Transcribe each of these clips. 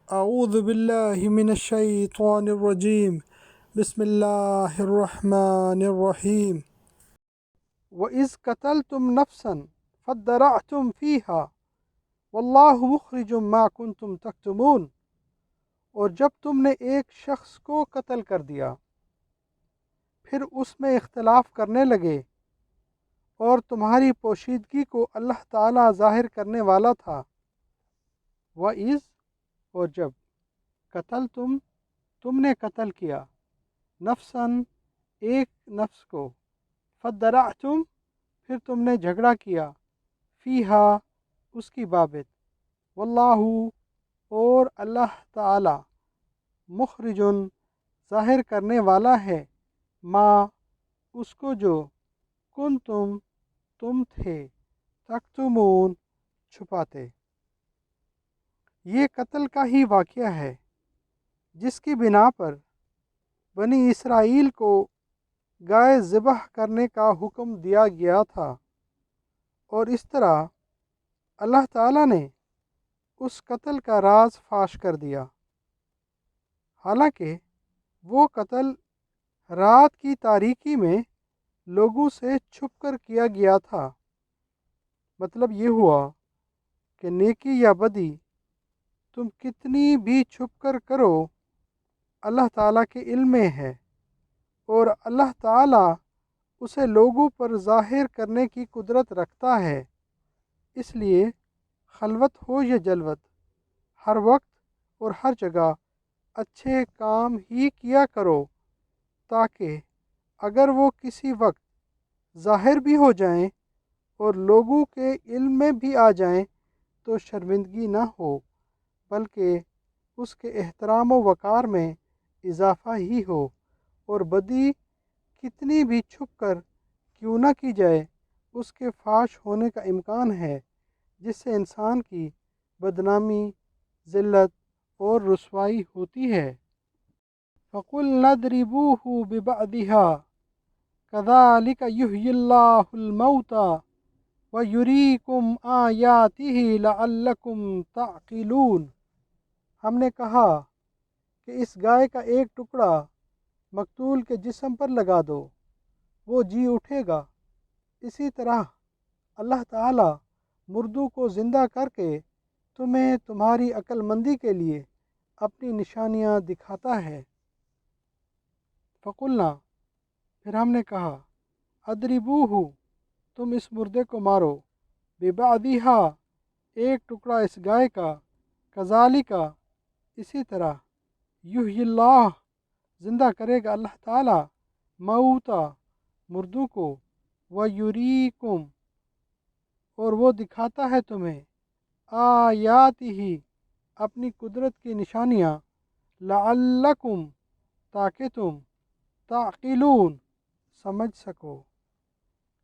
أعوذ بالله من الشيطان الرجيم بسم الله الرحمن الرحيم وإذ قتلتم نفسا فادرأتم فيها والله مخرج ما كنتم تكتمون، اور جب تم نے ایک شخص کو قتل کر دیا پھر اس میں اختلاف کرنے لگے اور تمہاری پوشیدگی کو اللہ تعالیٰ ظاہر کرنے والا تھا۔ وَإِذْ، اور جب قتل تم نے قتل کیا نفساً ایک نفس کو، فدرعتم پھر تم نے جھگڑا کیا، فیہا اس کی بابت، واللہ اور اللہ تعالی، مخرجن ظاہر کرنے والا ہے، ما اس کو جو تم تھے، تکتمون چھپاتے۔ یہ قتل کا ہی واقعہ ہے جس کی بنا پر بنی اسرائیل کو گائے ذبح کرنے کا حکم دیا گیا تھا، اور اس طرح اللہ تعالیٰ نے اس قتل کا راز فاش کر دیا۔ حالانکہ وہ قتل رات کی تاریکی میں لوگوں سے چھپ کر کیا گیا تھا۔ مطلب یہ ہوا کہ نیکی یا بدی تم کتنی بھی چھپ کر کرو، اللہ تعالیٰ کے علم میں ہے، اور اللہ تعالیٰ اسے لوگوں پر ظاہر کرنے کی قدرت رکھتا ہے۔ اس لیے خلوت ہو یا جلوت، ہر وقت اور ہر جگہ اچھے کام ہی کیا کرو، تاکہ اگر وہ کسی وقت ظاہر بھی ہو جائیں اور لوگوں کے علم میں بھی آ جائیں تو شرمندگی نہ ہو، بلکہ اس کے احترام و وقار میں اضافہ ہی ہو، اور بدی کتنی بھی چھپ کر کیوں نہ کی جائے اس کے فاش ہونے کا امکان ہے، جس سے انسان کی بدنامی، ذلت اور رسوائی ہوتی ہے۔ فَقُلْنَا اضْرِبُوهُ بِبَعْضِهَا كَذَلِكَ يُحْيِي اللَّهُ الْمَوْتَى وَيُرِيكُمْ آيَاتِهِ لَعَلَّكُمْ تَعْقِلُونَ۔ ہم نے کہا کہ اس گائے کا ایک ٹکڑا مقتول کے جسم پر لگا دو، وہ جی اٹھے گا۔ اسی طرح اللہ تعالیٰ مردوں کو زندہ کر کے تمہیں تمہاری عقل مندی کے لیے اپنی نشانیاں دکھاتا ہے۔ فقلنا پھر ہم نے کہا، اضربوہ تم اس مردے کو مارو، ببعضھا ایک ٹکڑا اس گائے کا، کذالک اسی طرح، یحیی اللہ زندہ کرے گا اللہ تعالیٰ، موتا مردوں کو، ویریکم اور وہ دکھاتا ہے تمہیں، آیاتہ اپنی قدرت کی نشانیاں، لعلکم تاکہ تم، تعقلون سمجھ سکو۔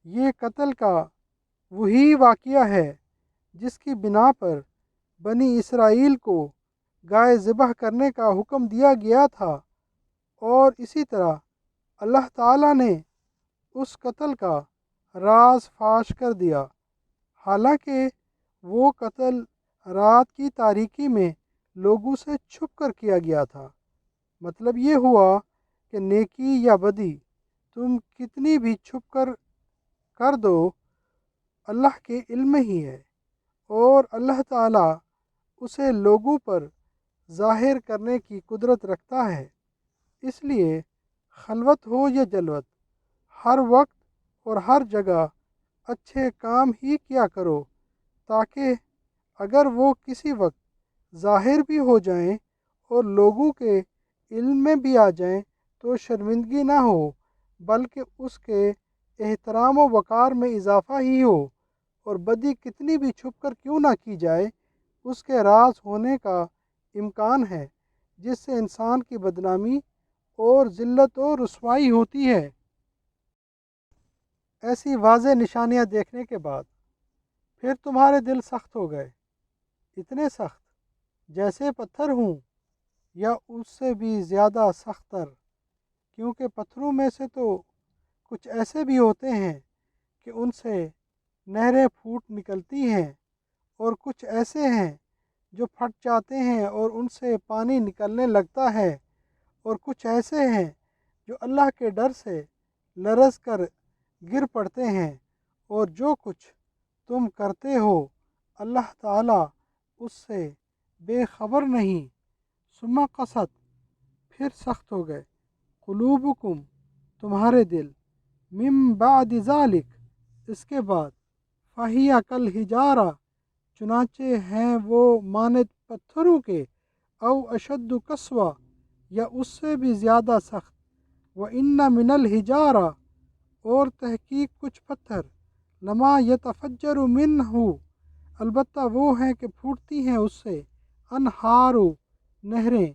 یہ قتل کا وہی واقعہ ہے جس کی بنا پر بنی اسرائیل کو گائے ذبح کرنے کا حکم دیا گیا تھا، اور اسی طرح اللہ تعالیٰ نے اس قتل کا راز فاش کر دیا، حالانکہ وہ قتل رات کی تاریکی میں لوگوں سے چھپ کر کیا گیا تھا۔ مطلب یہ ہوا کہ نیکی یا بدی تم کتنی بھی چھپ کر دو، اللہ کے علم میں ہی ہے، اور اللہ تعالیٰ اسے لوگوں پر ظاہر کرنے کی قدرت رکھتا ہے۔ اس لیے خلوت ہو یا جلوت، ہر وقت اور ہر جگہ اچھے کام ہی کیا کرو، تاکہ اگر وہ کسی وقت ظاہر بھی ہو جائیں اور لوگوں کے علم میں بھی آ جائیں تو شرمندگی نہ ہو، بلکہ اس کے احترام و وقار میں اضافہ ہی ہو، اور بدی کتنی بھی چھپ کر کیوں نہ کی جائے اس کے راز ہونے کا امکان ہے، جس سے انسان کی بدنامی اور ذلت و رسوائی ہوتی ہے۔ ایسی واضح نشانیاں دیکھنے کے بعد پھر تمہارے دل سخت ہو گئے، اتنے سخت جیسے پتھر ہوں یا اس سے بھی زیادہ سخت تر، کیونکہ پتھروں میں سے تو کچھ ایسے بھی ہوتے ہیں کہ ان سے نہریں پھوٹ نکلتی ہیں، اور کچھ ایسے ہیں جو پھٹ جاتے ہیں اور ان سے پانی نکلنے لگتا ہے، اور کچھ ایسے ہیں جو اللہ کے ڈر سے لرز کر گر پڑتے ہیں، اور جو کچھ تم کرتے ہو اللہ تعالیٰ اس سے بے خبر نہیں۔ ثم قست، پھر سخت ہو گئے، قلوبکم، تمہارے دل، من بعد ذالک، اس کے بعد، فہی کالحجارہ، چنانچہ ہیں وہ مانند پتھروں کے، او اشد قسوہ، یا اس سے بھی زیادہ سخت، وَإِنَّ مِنَ الْحِجَارَةِ، اور تحقیق کچھ پتھر، لما یتفجر منہ، البتہ وہ ہیں کہ پھوٹتی ہیں اس سے، انہار، نہریں،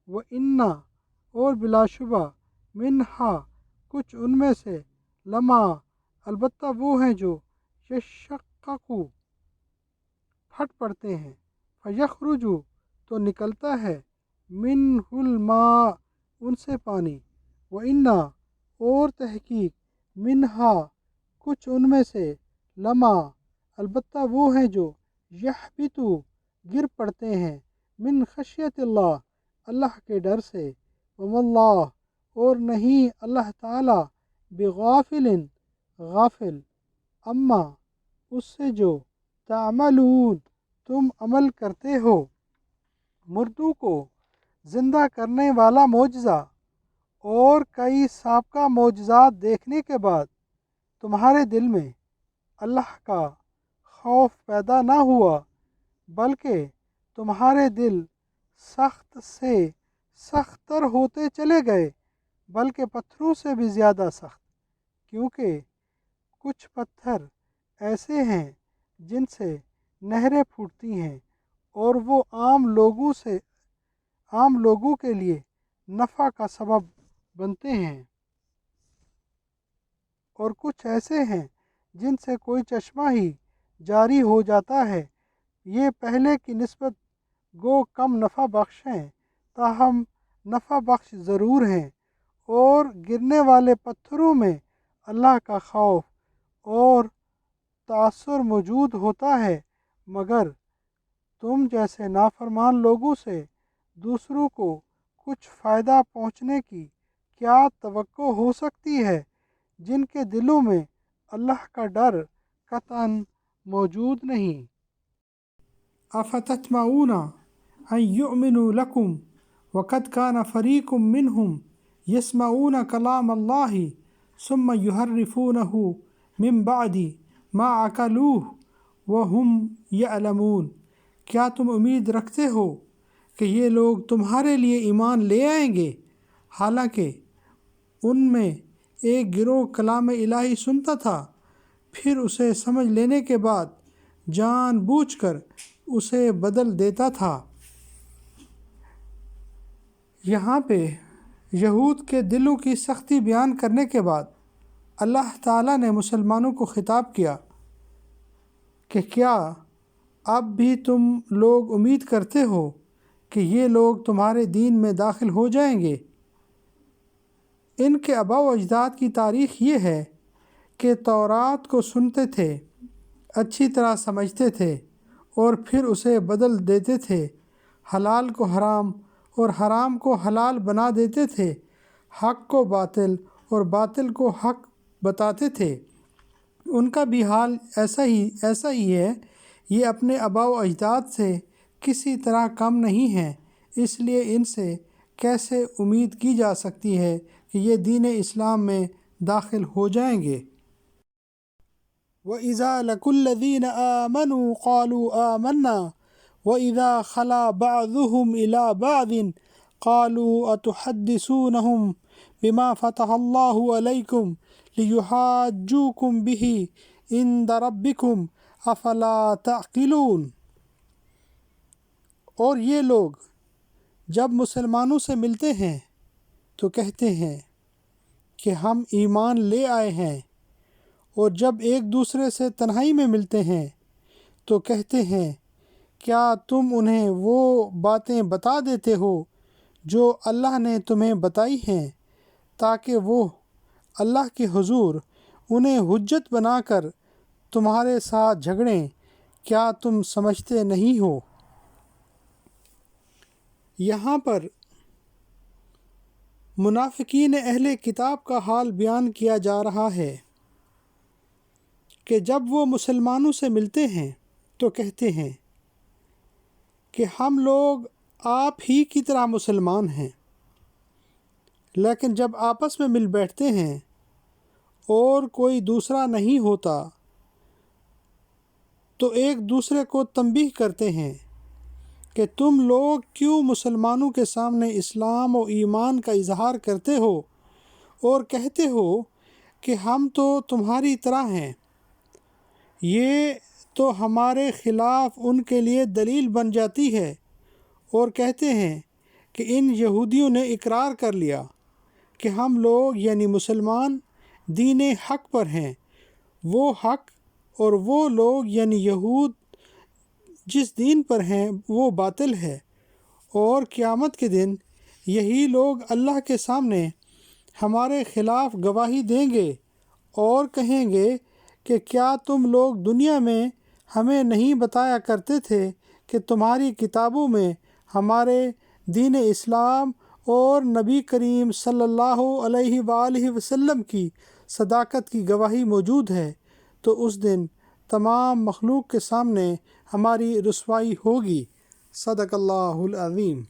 وَإِنَّ، اور بلا شبہ، منہا، کچھ ان میں سے، لما، البتہ وہ ہیں جو یشقق، پھٹ پڑتے ہیں، فیخرج، تو نکلتا ہے، منہ الماء، ان سے پانی، وَإِنَّ، اور تحقیق، منہا، کچھ ان میں سے، لما، البتہ وہ ہیں جو یحبط، گر پڑتے ہیں، من خشیت اللہ، اللہ کے ڈر سے، وما اللہ، اور نہیں اللہ تعالی، بغافل، غافل، اما، اس سے جو تعملون، تم عمل کرتے ہو۔ مردوں کو زندہ کرنے والا معجزہ اور کئی سابقہ معجزات دیکھنے کے بعد تمہارے دل میں اللہ کا خوف پیدا نہ ہوا، بلکہ تمہارے دل سخت سے سخت تر ہوتے چلے گئے، بلکہ پتھروں سے بھی زیادہ سخت، کیونکہ کچھ پتھر ایسے ہیں جن سے نہریں پھوٹتی ہیں، اور وہ عام لوگوں کے لیے نفع کا سبب بنتے ہیں، اور کچھ ایسے ہیں جن سے کوئی چشمہ ہی جاری ہو جاتا ہے، یہ پہلے کی نسبت گو کم نفع بخش ہیں، تاہم نفع بخش ضرور ہیں، اور گرنے والے پتھروں میں اللہ کا خوف اور تاثر موجود ہوتا ہے، مگر تم جیسے نافرمان لوگوں سے دوسروں کو کچھ فائدہ پہنچنے کی کیا توقع ہو سکتی ہے، جن کے دلوں میں اللہ کا ڈر قطعاً موجود نہیں۔ افتطمعون ان یؤمنوا لکم وقد کان فریق منہم یسمعون کلام اللہ ثم یحرفونہ من بعد ما عقلوہ وہم یعلمون، کیا تم امید رکھتے ہو کہ یہ لوگ تمہارے لیے ایمان لے آئیں گے، حالانکہ ان میں ایک گروہ کلام الہی سنتا تھا، پھر اسے سمجھ لینے کے بعد جان بوجھ کر اسے بدل دیتا تھا۔ یہاں پہ یہود کے دلوں کی سختی بیان کرنے کے بعد اللہ تعالیٰ نے مسلمانوں کو خطاب کیا کہ کیا اب بھی تم لوگ امید کرتے ہو کہ یہ لوگ تمہارے دین میں داخل ہو جائیں گے؟ ان کے آباء و اجداد کی تاریخ یہ ہے کہ تورات کو سنتے تھے، اچھی طرح سمجھتے تھے، اور پھر اسے بدل دیتے تھے، حلال کو حرام اور حرام کو حلال بنا دیتے تھے، حق کو باطل اور باطل کو حق بتاتے تھے۔ ان کا بھی حال ایسا ہی ہے، یہ اپنے آباء و اجداد سے کسی طرح کم نہیں ہیں، اس لیے ان سے کیسے امید کی جا سکتی ہے کہ یہ دین اسلام میں داخل ہو جائیں گے۔ وَإِذَا لَقُوا الَّذِينَ آمَنُوا قَالُوا آمَنَّا وَإِذَا خَلَا بَعْضُهُمْ إِلَى بَعْضٍ قَالُوا أَتُحَدِّثُونَهُمْ بِمَا فَتَحَ اللَّهُ عَلَيْكُمْ لِيُحَاجُّوكُمْ بِهِ عِندَ رَبِّكُمْ أَفَلَا تَعْقِلُونَ۔ اور یہ لوگ جب مسلمانوں سے ملتے ہیں تو کہتے ہیں کہ ہم ایمان لے آئے ہیں، اور جب ایک دوسرے سے تنہائی میں ملتے ہیں تو کہتے ہیں کیا تم انہیں وہ باتیں بتا دیتے ہو جو اللہ نے تمہیں بتائی ہیں، تاکہ وہ اللہ کے حضور انہیں حجت بنا کر تمہارے ساتھ جھگڑیں، کیا تم سمجھتے نہیں ہو؟ یہاں پر منافقین اہل کتاب کا حال بیان کیا جا رہا ہے کہ جب وہ مسلمانوں سے ملتے ہیں تو کہتے ہیں کہ ہم لوگ آپ ہی کی طرح مسلمان ہیں، لیکن جب آپس میں مل بیٹھتے ہیں اور کوئی دوسرا نہیں ہوتا تو ایک دوسرے کو تنبیہ کرتے ہیں کہ تم لوگ کیوں مسلمانوں کے سامنے اسلام و ایمان کا اظہار کرتے ہو اور کہتے ہو کہ ہم تو تمہاری طرح ہیں۔ یہ تو ہمارے خلاف ان کے لیے دلیل بن جاتی ہے اور کہتے ہیں کہ ان یہودیوں نے اقرار کر لیا کہ ہم لوگ یعنی مسلمان دین حق پر ہیں، وہ حق اور وہ لوگ یعنی یہود جس دین پر ہیں وہ باطل ہے، اور قیامت کے دن یہی لوگ اللہ کے سامنے ہمارے خلاف گواہی دیں گے اور کہیں گے کہ کیا تم لوگ دنیا میں ہمیں نہیں بتایا کرتے تھے کہ تمہاری کتابوں میں ہمارے دین اسلام اور نبی کریم صلی اللہ علیہ وآلہ وسلم کی صداقت کی گواہی موجود ہے؟ تو اس دن تمام مخلوق کے سامنے ہماری رسوائی ہوگی۔ صدق اللہ العظیم۔